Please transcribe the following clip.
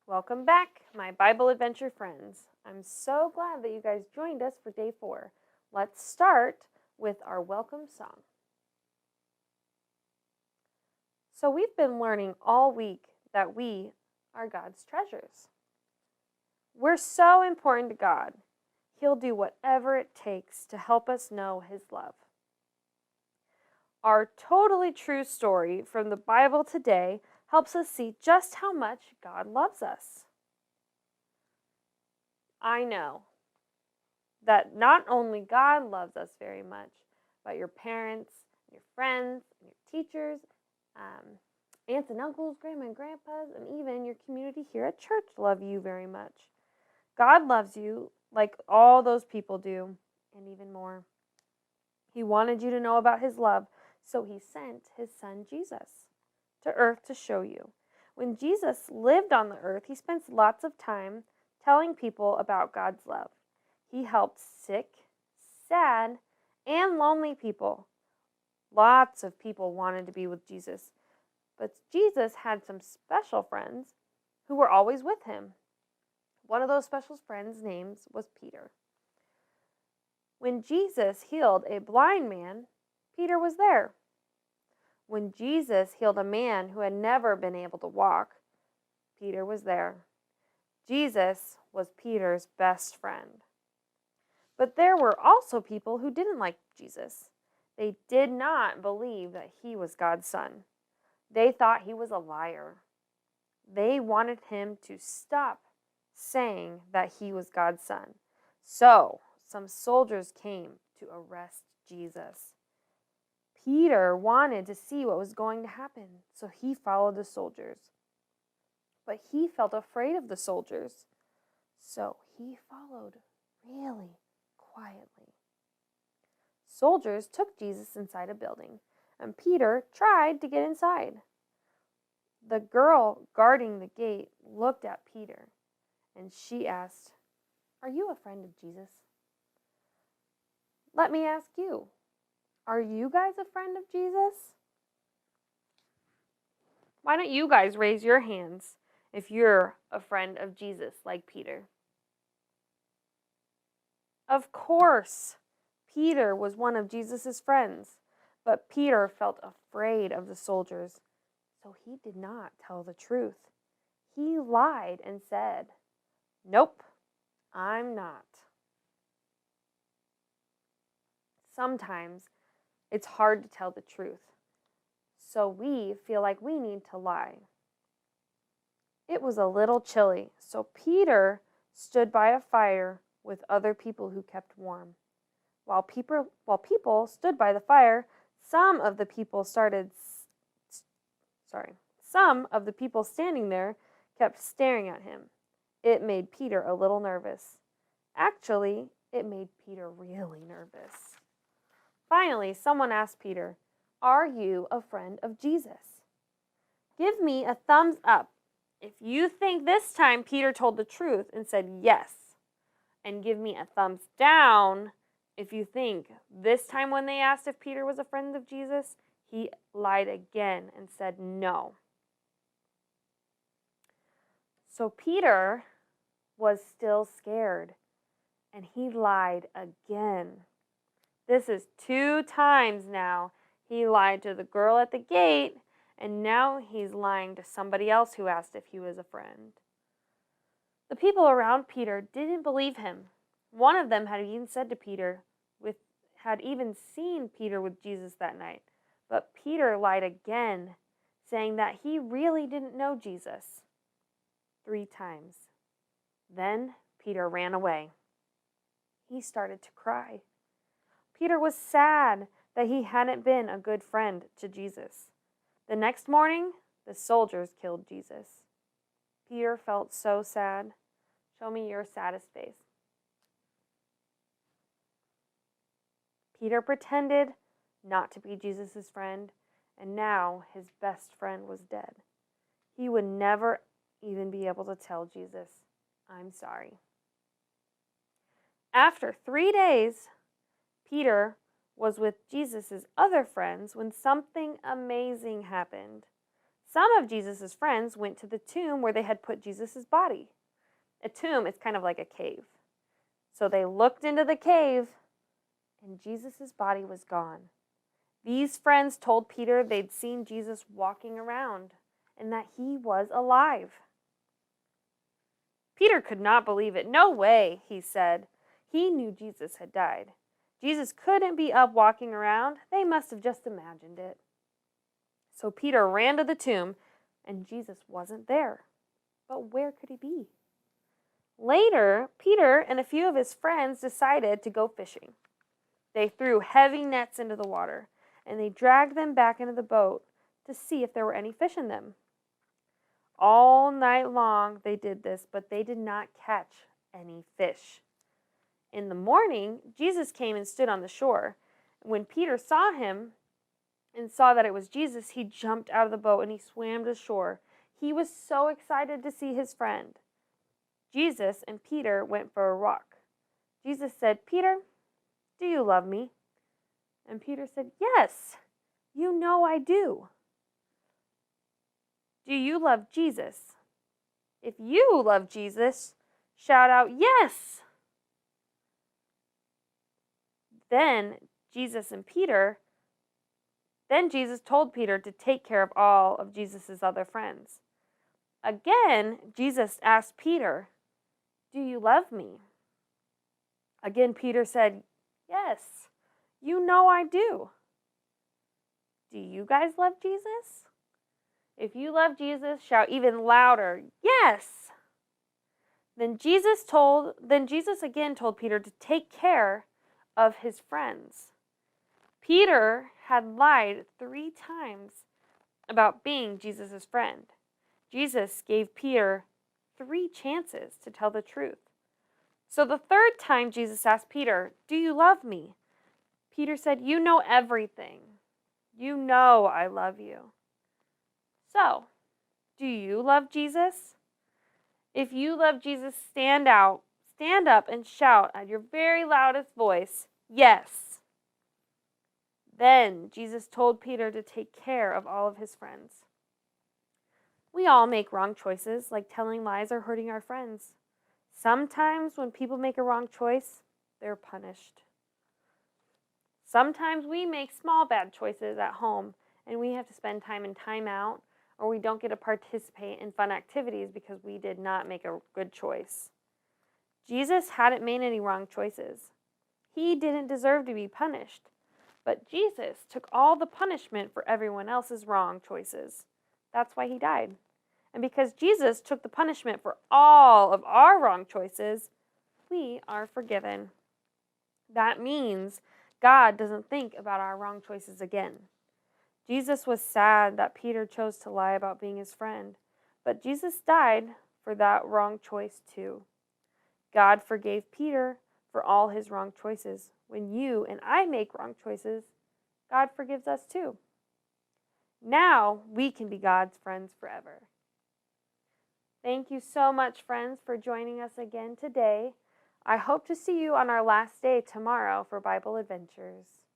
Welcome back, my Bible adventure friends. I'm so glad that you guys joined us for day 4. Let's start with our welcome song. So, we've been learning all week that we are God's treasures. We're so important to God. He'll do whatever it takes to help us know His love. Our totally true story from the Bible today helps us see just how much God loves us. I know that not only God loves us very much, but your parents, your friends, your teachers, aunts and uncles, grandma and grandpas, and even your community here at church love you very much. God loves you like all those people do, and even more. He wanted you to know about His love, so He sent His Son Jesus to earth to show you. When Jesus lived on the earth, He spent lots of time telling people about God's love. He helped sick, sad, and lonely people. Lots of people wanted to be with Jesus, but Jesus had some special friends who were always with Him. One of those special friends' names was Peter. When Jesus healed a blind man, Peter was there. When Jesus healed a man who had never been able to walk, Peter was there. Jesus was Peter's best friend. But there were also people who didn't like Jesus. They did not believe that He was God's Son. They thought He was a liar. They wanted Him to stop saying that He was God's Son. So, some soldiers came to arrest Jesus. Peter wanted to see what was going to happen, so he followed the soldiers. But he felt afraid of the soldiers, so he followed really quietly. Soldiers took Jesus inside a building, and Peter tried to get inside. The girl guarding the gate looked at Peter, and she asked, "Are you a friend of Jesus?" Let me ask you, are you guys a friend of Jesus? Why don't you guys raise your hands if you're a friend of Jesus like Peter? Of course, Peter was one of Jesus' friends, but Peter felt afraid of the soldiers, so he did not tell the truth. He lied and said, "Nope, I'm not." Sometimes it's hard to tell the truth, so we feel like we need to lie. It was a little chilly, so Peter stood by a fire with other people who kept warm. While people stood by the fire, some of the people standing there kept staring at him. It made Peter a little nervous. Actually, it made Peter really nervous. Finally, someone asked Peter, "Are you a friend of Jesus?" Give me a thumbs up if you think this time Peter told the truth and said yes. And give me a thumbs down if you think this time when they asked if Peter was a friend of Jesus, he lied again and said no. So Peter was still scared, and he lied again. This is 2 times now. He lied to the girl at the gate, and now he's lying to somebody else who asked if he was a friend. The people around Peter didn't believe him. One of them had even seen Peter with Jesus that night. But Peter lied again, saying that he really didn't know Jesus. 3 times. Then Peter ran away. He started to cry. Peter was sad that he hadn't been a good friend to Jesus. The next morning, the soldiers killed Jesus. Peter felt so sad. Show me your saddest face. Peter pretended not to be Jesus' friend, and now his best friend was dead. He would never even be able to tell Jesus, "I'm sorry." After 3 days, Peter was with Jesus' other friends when something amazing happened. Some of Jesus' friends went to the tomb where they had put Jesus' body. A tomb is kind of like a cave. So they looked into the cave, and Jesus' body was gone. These friends told Peter they'd seen Jesus walking around and that he was alive. Peter could not believe it. "No way," he said. He knew Jesus had died. Jesus couldn't be up walking around. They must have just imagined it. So Peter ran to the tomb, and Jesus wasn't there. But where could he be? Later, Peter and a few of his friends decided to go fishing. They threw heavy nets into the water, and they dragged them back into the boat to see if there were any fish in them. All night long they did this, but they did not catch any fish. In the morning, Jesus came and stood on the shore. When Peter saw him and saw that it was Jesus, he jumped out of the boat and he swam to shore. He was so excited to see his friend. Jesus and Peter went for a walk. Jesus said, "Peter, do you love me?" And Peter said, "Yes, you know I do." "Do you love Jesus?" If you love Jesus, shout out, "Yes!" Then Jesus told Peter to take care of all of Jesus' other friends. Again, Jesus asked Peter, "Do you love me?" Again, Peter said, "Yes, you know I do." Do you guys love Jesus? If you love Jesus, shout even louder, "Yes!" Then Jesus again told Peter to take care of his friends. Peter had lied 3 times about being Jesus' friend. Jesus gave Peter 3 chances to tell the truth. So the 3rd time Jesus asked Peter, "Do you love me?" Peter said, "You know everything. You know I love you." So, do you love Jesus? If you love Jesus, stand up and shout at your very loudest voice, "Yes." Then Jesus told Peter to take care of all of his friends. We all make wrong choices, like telling lies or hurting our friends. Sometimes when people make a wrong choice, they're punished. Sometimes we make small bad choices at home, and we have to spend time in timeout, or we don't get to participate in fun activities because we did not make a good choice. Jesus hadn't made any wrong choices. He didn't deserve to be punished. But Jesus took all the punishment for everyone else's wrong choices. That's why he died. And because Jesus took the punishment for all of our wrong choices, we are forgiven. That means God doesn't think about our wrong choices again. Jesus was sad that Peter chose to lie about being his friend, but Jesus died for that wrong choice too. God forgave Peter for all his wrong choices. When you and I make wrong choices, God forgives us too. Now we can be God's friends forever. Thank you so much, friends, for joining us again today. I hope to see you on our last day tomorrow for Bible Adventures.